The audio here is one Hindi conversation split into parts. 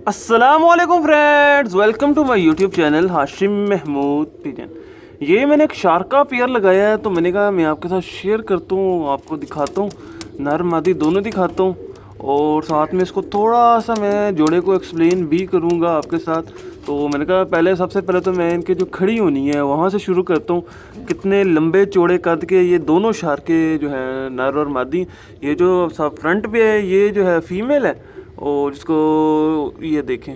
अस्सलामुअलैकुम friends, welcome to my YouTube channel Hashim Mahmood pigeon. ये मैंने एक शार्क का पेयर लगाया है, तो मैंने कहा मैं आपके साथ शेयर करता हूँ, आपको दिखाता हूँ, नर मादी दोनों दिखाता हूँ और साथ में इसको थोड़ा सा मैं जोड़े को एक्सप्लेन भी करूँगा आपके साथ। तो मैंने कहा सबसे पहले तो मैं इनके जो खड़ी होनी है वहाँ से शुरू करता हूँ। कितने लंबे चौड़े कद के ये दोनों शार्क के जो है नर और मादी। ये जो सब फ्रंट पे है ये जो है फीमेल है और इसको ये देखें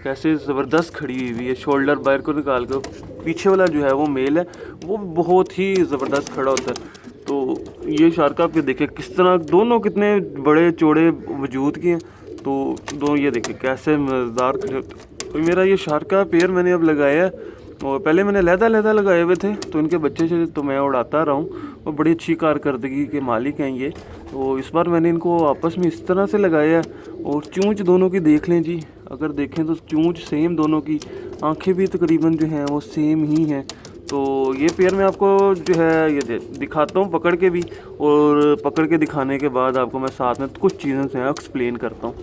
कैसे ज़बरदस्त खड़ी हुई है। शोल्डर बाहर को निकाल कर पीछे वाला जो है वो मेल है, वो बहुत ही ज़बरदस्त खड़ा होता है। तो ये शार्क आप ये देखें किस तरह दोनों कितने बड़े चौड़े वजूद के हैं। तो दोनों ये देखें कैसे मज़ेदार खड़े होते हैं। तो मेरा ये शार्क का पेयर मैंने अब लगाया है और पहले मैंने लहदा लगाए हुए थे, तो इनके बच्चे से तो मैं उड़ाता रहा हूँ और बड़ी अच्छी कारकर्दगी के मालिक हैं ये। तो इस बार मैंने इनको आपस में इस तरह से लगाया है। और चूंच दोनों की देख लें जी, अगर देखें तो चूंच सेम दोनों की, आंखें भी तकरीबन जो हैं वो सेम ही हैं। तो ये पेयर मैं आपको जो है ये दिखाता हूँ पकड़ के भी, और पकड़ के दिखाने के बाद आपको मैं साथ में कुछ चीज़ें जो है एक्सप्लेन करता हूँ।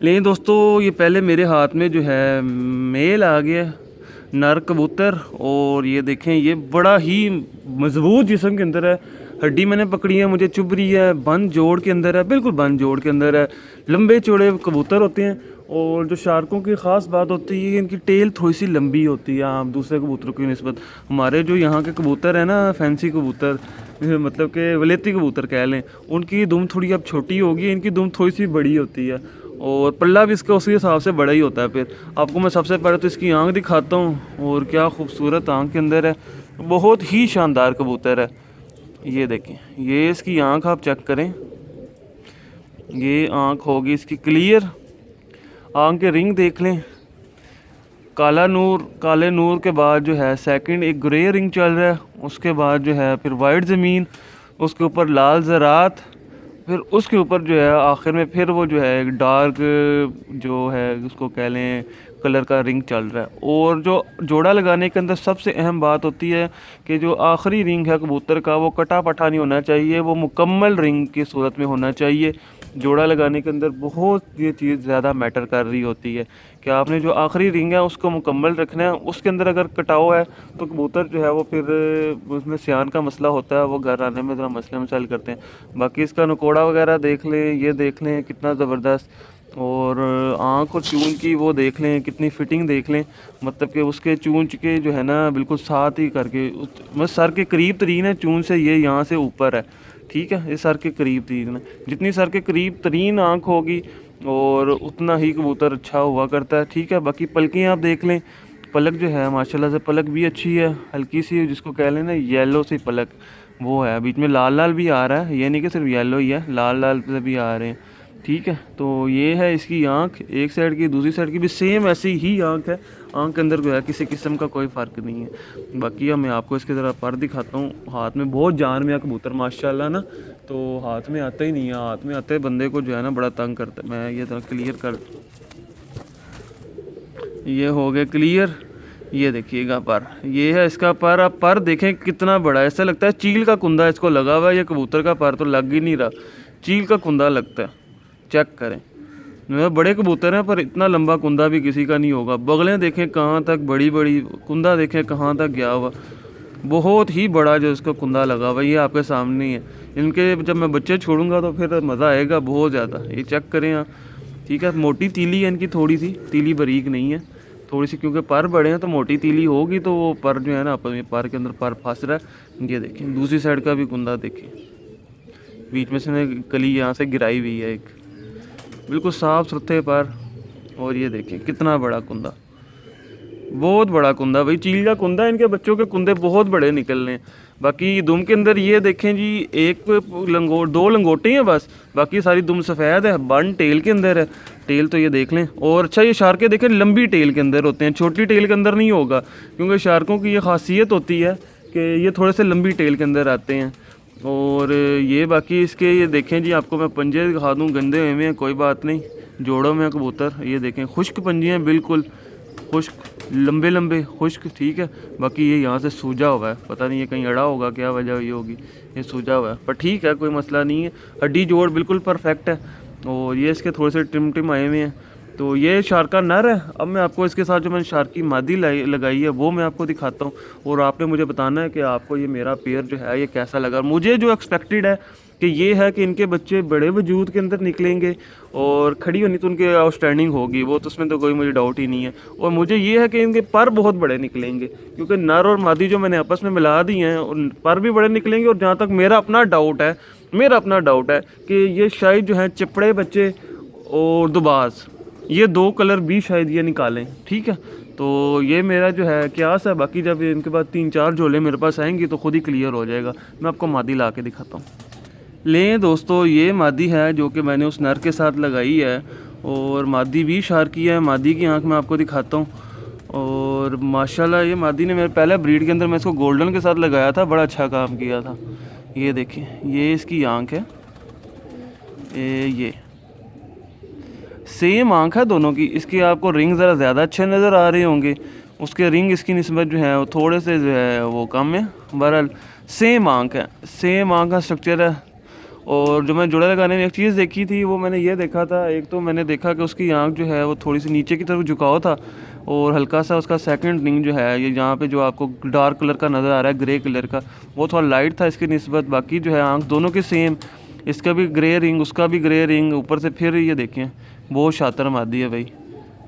लेकिन दोस्तों ये पहले मेरे हाथ में जो है मेल आ गया, नर कबूतर। और ये देखें ये बड़ा ही मजबूत जिस्म के अंदर है, हड्डी मैंने पकड़ी है, मुझे चुभ रही है, बंद जोड़ के अंदर है, बिल्कुल बंद जोड़ के अंदर है। लंबे चौड़े कबूतर होते हैं। और जो शार्कों की ख़ास बात होती है इनकी टेल थोड़ी सी लंबी होती है आम दूसरे कबूतरों की निस्बत। हमारे जो यहाँ के कबूतर हैं ना, फैंसी कबूतर, मतलब कि वलेती कबूतर कह लें, उनकी दुम थोड़ी अब छोटी होगी, इनकी दुम थोड़ी सी बड़ी होती है और पल्ला भी इसका उसी हिसाब से बड़ा ही होता है। फिर आपको मैं सबसे पहले तो इसकी आँख दिखाता हूँ, और क्या खूबसूरत आँख के अंदर है, बहुत ही शानदार कबूतर है। ये देखें, ये इसकी आँख आप चेक करें, ये आँख होगी इसकी क्लियर। आँख के रिंग देख लें, काला नूर, काले नूर के बाद जो है सेकंड एक ग्रे रिंग चल रहा है, उसके बाद जो है फिर वाइट ज़मीन, उसके ऊपर लाल ज़रात, फिर उसके ऊपर जो है आखिर में फिर वो जो है एक डार्क जो है उसको कह लें कलर का रिंग चल रहा है। और जो जोड़ा लगाने के अंदर सबसे अहम बात होती है कि जो आखिरी रिंग है कबूतर का वो कटा पटा नहीं होना चाहिए, वो मुकम्मल रिंग की सूरत में होना चाहिए। जोड़ा लगाने के अंदर बहुत ये चीज़ ज़्यादा मैटर कर रही होती है कि आपने जो आखिरी रिंग है उसको मुकम्मल रखना है। उसके अंदर अगर कटाव है तो कबूतर जो है वो फिर उसमें सियान का मसला होता है, वो घर आने में ज़रा मसले मसाइल करते हैं। बाकी इसका नकोड़ा वगैरह देख लें, ये देख लें कितना ज़बरदस्त, और आँख और चून की वो देख लें कितनी फिटिंग देख लें, मतलब कि उसके चूंच के जो है ना बिल्कुल साथ ही करके मतलब सर के करीब तरीन है चून से, ये यहाँ से ऊपर है, ठीक है, ये सर के करीब तरीन है। जितनी सर के करीब तरीन आँख होगी और उतना ही कबूतर अच्छा हुआ करता है, ठीक है। बाकी पलकियाँ आप देख लें, पलक जो है माशाल्लाह से पलक भी अच्छी है, हल्की सी जिसको कह लें ना येलो सी पलक वो है, बीच में लाल लाल भी आ रहा है, ये नहीं कि सिर्फ येलो ही है, लाल लाल से भी आ रहे हैं, ठीक है। तो ये है इसकी आँख, एक साइड की दूसरी साइड की भी सेम ऐसी ही आँख है, आँख के अंदर जो है किसी किस्म का कोई फ़र्क नहीं है। बाकी अब मैं आपको इसके ज़रा पर दिखाता हूँ, हाथ में बहुत जान में कबूतर माशाल्लाह ना, तो हाथ में आता ही नहीं है, हाथ में आते बंदे को जो है ना बड़ा तंग करता है। मैं ये ज़रा क्लियर कर, ये हो गया क्लियर, ये देखिएगा पर, ये है इसका पर। आप पर देखें कितना बड़ा है, ऐसा लगता है चील का कुंदा इसको लगा हुआ है। ये कबूतर का पर तो लग ही नहीं रहा, चील का कुंदा लगता है, चेक करें। बड़े कबूतर हैं पर इतना लंबा कुंदा भी किसी का नहीं होगा। बगलें देखें कहाँ तक बड़ी बड़ी, कुंदा देखें कहाँ तक गया हुआ, बहुत ही बड़ा जो इसका कुंदा लगा हुआ, ये आपके सामने ही है। इनके जब मैं बच्चे छोड़ूंगा तो फिर मज़ा आएगा बहुत ज़्यादा, ये चेक करें आप, ठीक है। मोटी तीली है इनकी, थोड़ी सी तीली बारीक नहीं है, थोड़ी सी, क्योंकि पर बड़े हैं तो मोटी तीली होगी, तो वो पर जो है ना अपने पर के अंदर पर फंस रहा है। ये देखें दूसरी साइड का भी कुंदा देखें, बीच में से कली यहाँ से गिराई हुई है एक, बिल्कुल साफ सुथरे पर। और ये देखें कितना बड़ा कुंदा, बहुत बड़ा कुंदा भाई, चील का कुंदा। इनके बच्चों के कुंदे बहुत बड़े निकल रहे हैं। बाकी दुम के अंदर ये देखें जी, एक लंगोट, दो लंगोटे हैं बस, बाकी सारी दुम सफ़ेद है, बन टेल के अंदर है, टेल तो ये देख लें। और अच्छा ये शार्के देखें लंबी टेल के अंदर होते हैं, छोटी टेल के अंदर नहीं होगा, क्योंकि शार्कों की ये खासियत होती है कि ये थोड़े से लंबी टेल के अंदर आते हैं। और ये बाकी इसके ये देखें जी, आपको मैं पंजे दिखा दूँ, गंदे हुए हैं कोई बात नहीं, जोड़ों में कबूतर, ये देखें खुश्क पंजे हैं, बिल्कुल खुश्क, लंबे लंबे खुश्क, ठीक है। बाकी ये यहाँ से सूजा हुआ है, पता नहीं ये कहीं अड़ा होगा, क्या वजह हुई होगी, ये सूजा हुआ है, पर ठीक है कोई मसला नहीं है। हड्डी जोड़ बिल्कुल परफेक्ट है। और ये इसके थोड़े से टिम टिम आए हुए हैं। तो ये शार्क का नर है। अब मैं आपको इसके साथ जो मैंने शार्क की मादी लगाई है वो मैं आपको दिखाता हूँ, और आपने मुझे बताना है कि आपको ये मेरा पेयर जो है ये कैसा लगा। मुझे जो एक्सपेक्टेड है कि ये है कि इनके बच्चे बड़े वजूद के अंदर निकलेंगे, और खड़ी होनी तो उनके आउटस्टैंडिंग होगी, वो तो उसमें तो कोई मुझे डाउट ही नहीं है। और मुझे ये है कि इनके पर बहुत बड़े निकलेंगे, क्योंकि नर और मादी जो मैंने आपस में मिला दी हैं, और पर भी बड़े निकलेंगे। और जहाँ तक मेरा अपना डाउट है कि ये शायद जो है चिपड़े बच्चे और दुबाज, ये 2 कलर भी शायद ये निकालें। ठीक है, तो ये मेरा जो है क्यास है। बाकी जब इनके बाद 3-4 झोले मेरे पास आएंगी तो खुद ही क्लियर हो जाएगा। मैं आपको मादी ला के दिखाता हूँ। लें दोस्तों, ये मादी है जो कि मैंने उस नर के साथ लगाई है, और मादी भी शार्की है। मादी की आंख मैं आपको दिखाता हूँ। और माशाल्लाह ये मादी ने मेरे पहले ब्रीड के अंदर मैं इसको गोल्डन के साथ लगाया था, बड़ा अच्छा काम किया था। ये देखिए, ये इसकी आंख है, ये सेम आंख है दोनों की। इसके आपको रिंग ज़रा ज़्यादा अच्छे नज़र आ रहे होंगे, उसके रिंग इसकी निस्बत जो है वो थोड़े से जो है वो कम है। बहरहाल सेम आंख है, सेम आंख का स्ट्रक्चर है। और जो मैं जोड़ा लगाने में एक चीज़ देखी थी, वो मैंने ये देखा था, एक तो मैंने देखा कि उसकी आंख जो है वो थोड़ी सी नीचे की तरफ झुकाव था, और हल्का सा उसका सेकंड रिंग जो है ये जहाँ पे जो आपको डार्क कलर का नज़र आ रहा है, ग्रे कलर का, वो थोड़ा लाइट था इसकी निस्बत। बाकी जो है आंख दोनों की सेम, इसका भी ग्रे रिंग, उसका भी ग्रे रिंग, ऊपर से फिर ये देखें, बहुत शातिर मादी है भाई,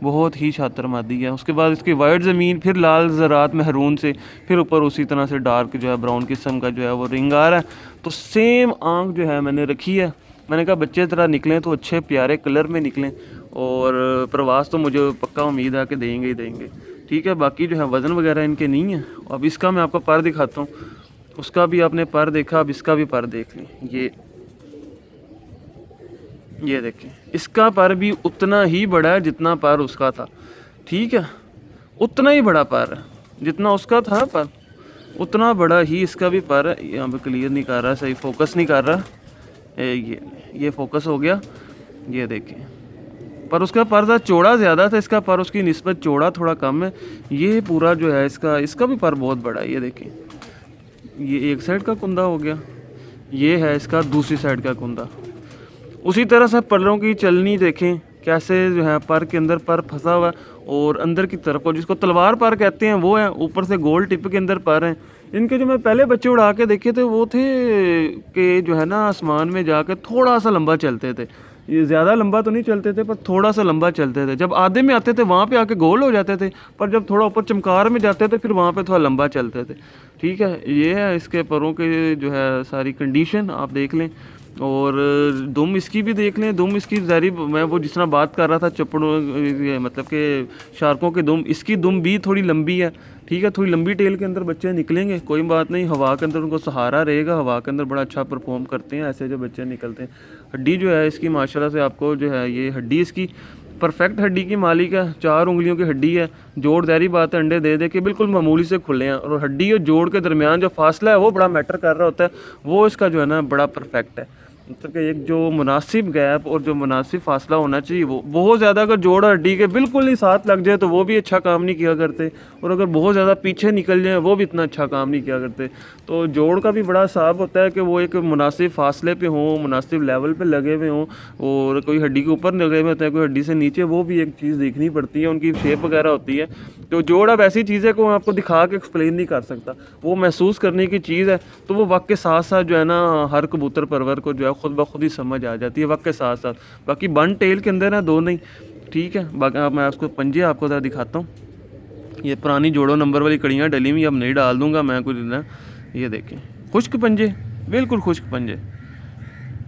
बहुत ही शातिर मादी है। उसके बाद इसकी वाइट ज़मीन, फिर लाल ज़रात महरून से, फिर ऊपर उसी तरह से डार्क जो है ब्राउन किस्म का जो है वो रिंग आ रहा है। तो सेम आंख जो है मैंने रखी है। मैंने कहा बच्चे तरह निकलें तो अच्छे प्यारे कलर में निकलें, और प्रवास तो मुझे पक्का उम्मीद है कि देंगे ही देंगे। ठीक है, बाकी जो है वज़न वगैरह इनके नहीं है। अब इसका मैं आपको पर दिखाता हूँ। उसका भी आपने पर देखा, अब इसका भी पर देख लें। ये देखें, इसका पर भी उतना ही बड़ा है जितना पर उसका था। ठीक है, उतना ही बड़ा पर है जितना उसका था, पर उतना बड़ा ही इसका भी पर है। यहाँ पे क्लियर नहीं कर रहा, सही फोकस नहीं कर रहा। ये फोकस हो गया। ये देखें, पर उसका पर था चौड़ा ज़्यादा था, इसका पर उसकी निस्बत चौड़ा थोड़ा कम है। ये पूरा जो है इसका भी पर बहुत बड़ा है। ये देखें, ये एक साइड का कुंदा हो गया, ये है इसका दूसरी साइड का कुंदा। उसी तरह से परों की चलनी देखें कैसे जो है पर के अंदर पर फंसा हुआ है, और अंदर की तरफ को जिसको तलवार पर कहते हैं वो है, ऊपर से गोल टिप के अंदर पर हैं। इनके जो मैं पहले बच्चे उड़ा के देखे थे वो थे कि जो है ना आसमान में जाकर थोड़ा सा लंबा चलते थे। ये ज़्यादा लंबा तो नहीं चलते थे, पर थोड़ा सा लंबा चलते थे। जब आधे में आते थे वहाँ पे आके गोल हो जाते थे, पर जब थोड़ा ऊपर चमकार में जाते थे फिर वहाँ पे थोड़ा लंबा चलते थे। ठीक है, ये है इसके परों के जो है सारी कंडीशन आप देख लें। और दुम इसकी भी देख लें। दुम इसकी ज़ाहिर, मैं वो जिस तरह बात कर रहा था चपड़ों मतलब कि शार्कों के दुम, इसकी दुम भी थोड़ी लंबी है। ठीक है, थोड़ी लंबी टेल के अंदर बच्चे निकलेंगे, कोई बात नहीं, हवा के अंदर उनको सहारा रहेगा, हवा के अंदर बड़ा अच्छा परफॉर्म करते हैं ऐसे जो बच्चे निकलते हैं। हड्डी जो है इसकी माशाल्लाह से आपको जो है ये हड्डी इसकी परफेक्ट हड्डी की मालिक है। 4 उंगलियों की हड्डी है। जोड़ ज़ाहिर बात है अंडे दे दे के बिल्कुल मामूली से खुले हैं, और हड्डी और जोड़ के दरमियान जो फासला है वो बड़ा मैटर कर रहा होता है, वो इसका जो है ना बड़ा परफेक्ट है। मतलब कि एक जो मुनासिब गैप और जो मुनासिब फासला होना चाहिए, वो बहुत ज़्यादा अगर जोड़ और हड्डी के बिल्कुल ही साथ लग जाए तो वो भी अच्छा काम नहीं किया करते, और अगर बहुत ज़्यादा पीछे निकल जाए वो भी इतना अच्छा काम नहीं किया करते। तो जोड़ का भी बड़ा हिसाब होता है कि वो एक मुनासिब फासले पे हों, मुनासिब लेवल पे लगे हुए हों, और कोई हड्डी के ऊपर लगे हुए होते हैं, कोई हड्डी से नीचे, वो भी एक चीज़ देखनी पड़ती है, उनकी शेप वगैरह होती है। तो जोड़ अब ऐसी चीज़ है कि मैं आपको दिखा के एक्सप्लेन नहीं कर सकता, वो महसूस करने की चीज़ है। तो वो वक्त के साथ साथ जो है ना हर कबूतर परवर को जो है खुद ब खुद ही समझ आ जाती है वक्त के साथ साथ। बाकी बन टेल के अंदर ना दो नहीं। ठीक है, बाकी मैं आपको पंजे आपको ज़रा दिखाता हूँ। ये पुरानी जोड़ो नंबर वाली कड़ियाँ डली हुई, अब नहीं डाल दूँगा मैं कुछ ना। ये देखें, खुश्क पंजे, बिल्कुल खुश्क पंजे,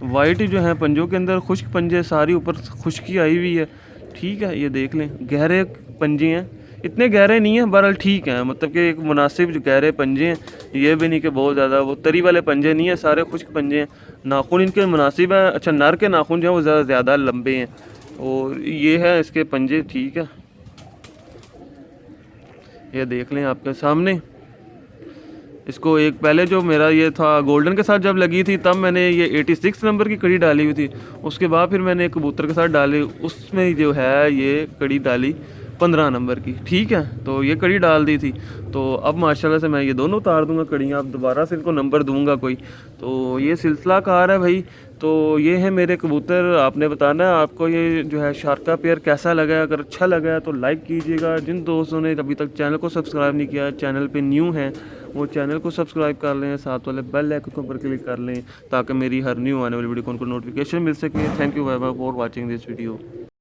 वाइट जो है पंजों के अंदर खुश्क पंजे, सारी ऊपर खुश्की आई हुई है। ठीक है, ये देख लें, गहरे पंजे हैं, इतने गहरे नहीं हैं, बहरहाल ठीक हैं, मतलब कि एक मुनासिब जो गहरे पंजे हैं। ये भी नहीं कि बहुत ज़्यादा वो तरी वाले पंजे नहीं है, सारे खुश्क पंजे हैं। नाखून इनके मुनासिब है। अच्छा, नर के नाखून जो है वो ज़्यादा लंबे हैं, और ये है इसके पंजे। ठीक है, ये देख लें आपके सामने। इसको एक पहले जो मेरा ये था गोल्डन के साथ जब लगी थी तब मैंने ये 86 नंबर की कड़ी डाली हुई थी। उसके बाद फिर मैंने एक कबूतर के साथ डाली, उसमें जो है ये कड़ी डाली, 15 नंबर की, ठीक है। तो ये कड़ी डाल दी थी, तो अब माशाल्लाह से मैं ये दोनों उतार दूंगा कड़ियाँ, अब दोबारा से इनको नंबर दूंगा कोई। तो ये सिलसिला कार है भाई। तो ये है मेरे कबूतर, आपने बताना है आपको ये जो है शारका पेयर कैसा लगा है। अगर अच्छा लगा है तो लाइक कीजिएगा। जिन दोस्तों ने अभी तक चैनल को सब्सक्राइब नहीं किया, चैनल पे न्यू हैं, वो चैनल को सब्सक्राइब कर लें, साथ वाले बेल आइकन पर क्लिक कर लें ताकि मेरी हर न्यू आने वाली वीडियो को उनको नोटिफिकेशन मिल सके। Thank you bye bye for watching this video.